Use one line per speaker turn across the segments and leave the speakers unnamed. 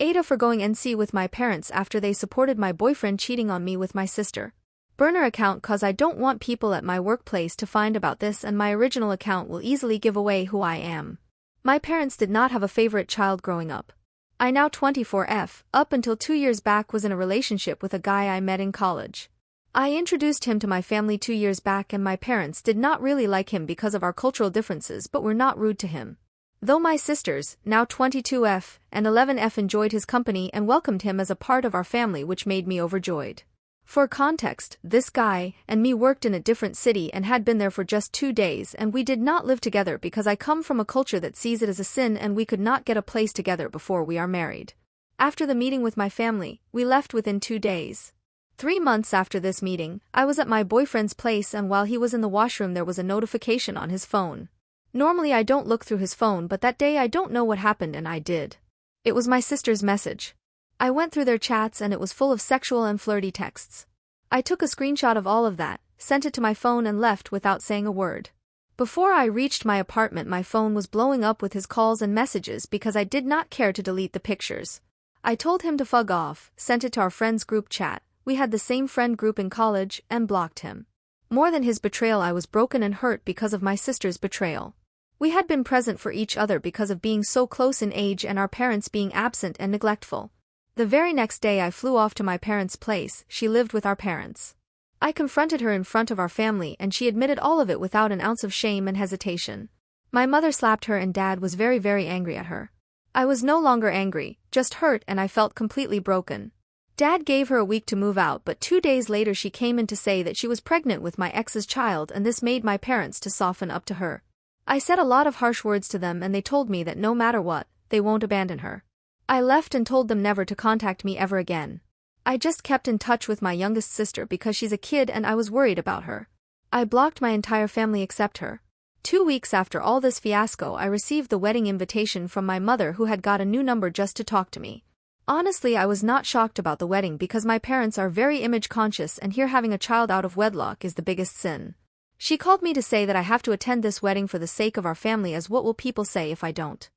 AITA for going NC with my parents after they supported my boyfriend cheating on me with my sister. Burner account cause I don't want people at my workplace to find about this, and my original account will easily give away who I am. My parents did not have a favorite child growing up. I now 24F, up until 2 years back was in a relationship with a guy I met in college. I introduced him to my family 2 years back and my parents did not really like him because of our cultural differences but were not rude to him. Though my sisters, now 22F and 11F, enjoyed his company and welcomed him as a part of our family, which made me overjoyed. For context, this guy and me worked in a different city and had been there for just 2 days, and we did not live together because I come from a culture that sees it as a sin and we could not get a place together before we are married. After the meeting with my family, we left within 2 days. 3 months after this meeting, I was at my boyfriend's place and while he was in the washroom there was a notification on his phone. Normally I don't look through his phone, but that day I don't know what happened and I did. It was my sister's message. I went through their chats and it was full of sexual and flirty texts. I took a screenshot of all of that, sent it to my phone and left without saying a word. Before I reached my apartment my phone was blowing up with his calls and messages because I did not care to delete the pictures. I told him to fuck off, sent it to our friends group chat, we had the same friend group in college, and blocked him. More than his betrayal, I was broken and hurt because of my sister's betrayal. We had been present for each other because of being so close in age and our parents being absent and neglectful. The very next day I flew off to my parents' place. She lived with our parents. I confronted her in front of our family and she admitted all of it without an ounce of shame and hesitation. My mother slapped her and Dad was very, very angry at her. I was no longer angry, just hurt, and I felt completely broken. Dad gave her a week to move out, but 2 days later she came in to say that she was pregnant with my ex's child, and this made my parents to soften up to her. I said a lot of harsh words to them and they told me that no matter what, they won't abandon her. I left and told them never to contact me ever again. I just kept in touch with my youngest sister because she's a kid and I was worried about her. I blocked my entire family except her. 2 weeks after all this fiasco I received the wedding invitation from my mother, who had got a new number just to talk to me. Honestly, I was not shocked about the wedding because my parents are very image conscious and here having a child out of wedlock is the biggest sin. She called me to say that I have to attend this wedding for the sake of our family, as what will people say if I don't.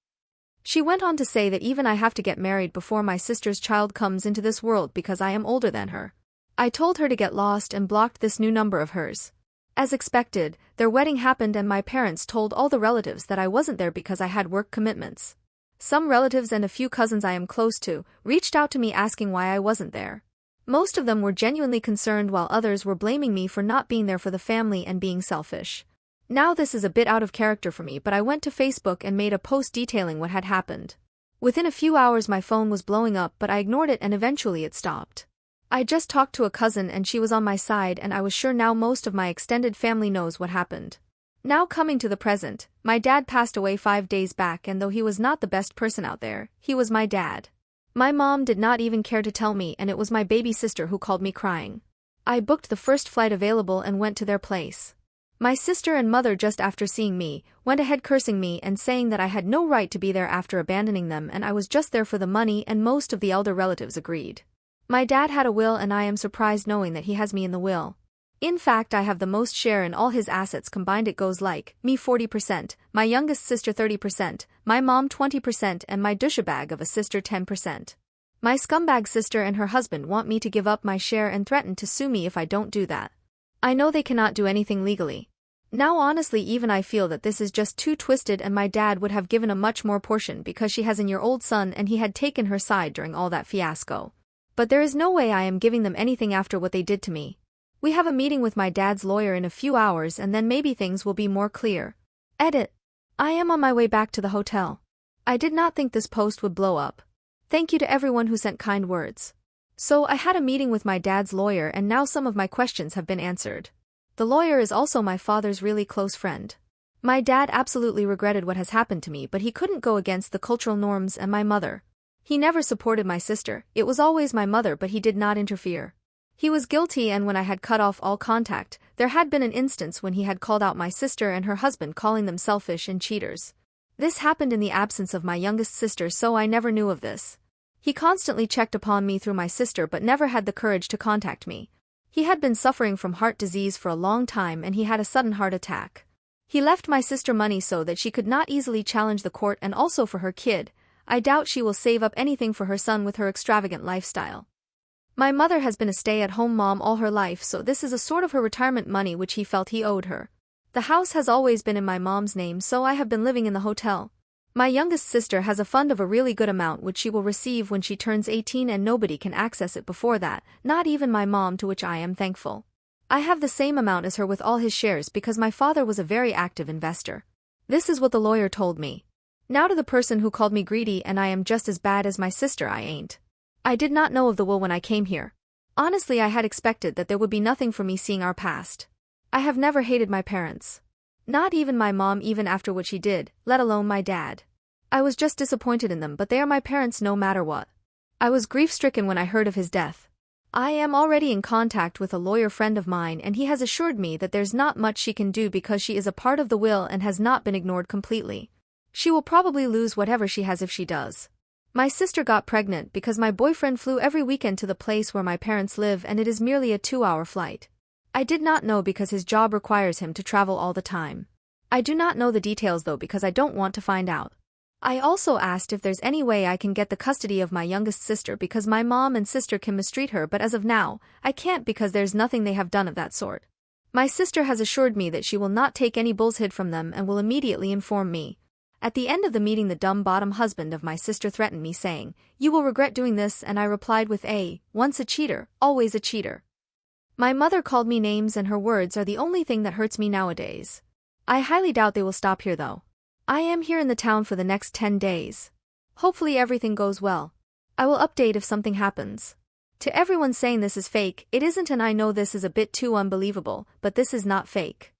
She went on to say that even I have to get married before my sister's child comes into this world because I am older than her. I told her to get lost and blocked this new number of hers. As expected, their wedding happened and my parents told all the relatives that I wasn't there because I had work commitments. Some relatives and a few cousins I am close to reached out to me asking why I wasn't there. Most of them were genuinely concerned while others were blaming me for not being there for the family and being selfish. Now this is a bit out of character for me, but I went to Facebook and made a post detailing what had happened. Within a few hours my phone was blowing up, but I ignored it and eventually it stopped. I just talked to a cousin and she was on my side, and I was sure now most of my extended family knows what happened. Now coming to the present, my dad passed away 5 days back, and though he was not the best person out there, he was my dad. My mom did not even care to tell me, and it was my baby sister who called me crying. I booked the first flight available and went to their place. My sister and mother, just after seeing me, went ahead cursing me and saying that I had no right to be there after abandoning them and I was just there for the money, and most of the elder relatives agreed. My dad had a will and I am surprised knowing that he has me in the will. In fact, I have the most share in all his assets combined. It goes like, me 40%, my youngest sister 30%, my mom 20%, and my douchebag of a sister 10%. My scumbag sister and her husband want me to give up my share and threaten to sue me if I don't do that. I know they cannot do anything legally. Now honestly even I feel that this is just too twisted, and my dad would have given a much more portion because she has a year-old son and he had taken her side during all that fiasco. But there is no way I am giving them anything after what they did to me. We have a meeting with my dad's lawyer in a few hours and then maybe things will be more clear. Edit. I am on my way back to the hotel. I did not think this post would blow up. Thank you to everyone who sent kind words. So I had a meeting with my dad's lawyer and now some of my questions have been answered. The lawyer is also my father's really close friend. My dad absolutely regretted what has happened to me, but he couldn't go against the cultural norms and my mother. He never supported my sister, it was always my mother, but he did not interfere. He was guilty, and when I had cut off all contact, there had been an instance when he had called out my sister and her husband, calling them selfish and cheaters. This happened in the absence of my youngest sister, so I never knew of this. He constantly checked upon me through my sister but never had the courage to contact me. He had been suffering from heart disease for a long time and he had a sudden heart attack. He left my sister money so that she could not easily challenge the court, and also for her kid. I doubt she will save up anything for her son with her extravagant lifestyle. My mother has been a stay-at-home mom all her life, so this is a sort of her retirement money which he felt he owed her. The house has always been in my mom's name, so I have been living in the hotel. My youngest sister has a fund of a really good amount which she will receive when she turns 18, and nobody can access it before that, not even my mom, to which I am thankful. I have the same amount as her with all his shares because my father was a very active investor. This is what the lawyer told me. Now to the person who called me greedy, and I am just as bad as my sister, I ain't. I did not know of the will when I came here. Honestly, I had expected that there would be nothing for me seeing our past. I have never hated my parents. Not even my mom, even after what she did, let alone my dad. I was just disappointed in them, but they are my parents no matter what. I was grief-stricken when I heard of his death. I am already in contact with a lawyer friend of mine, and he has assured me that there's not much she can do because she is a part of the will and has not been ignored completely. She will probably lose whatever she has if she does. My sister got pregnant because my boyfriend flew every weekend to the place where my parents live, and it is merely a 2-hour flight. I did not know because his job requires him to travel all the time. I do not know the details though because I don't want to find out. I also asked if there's any way I can get the custody of my youngest sister because my mom and sister can mistreat her, but as of now, I can't because there's nothing they have done of that sort. My sister has assured me that she will not take any bullshit from them and will immediately inform me. At the end of the meeting, the dumb bottom husband of my sister threatened me, saying, "You will regret doing this," and I replied with once a cheater, always a cheater. My mother called me names, and her words are the only thing that hurts me nowadays. I highly doubt they will stop here though. I am here in the town for the next 10 days. Hopefully everything goes well. I will update if something happens. To everyone saying this is fake, it isn't, and I know this is a bit too unbelievable, but this is not fake.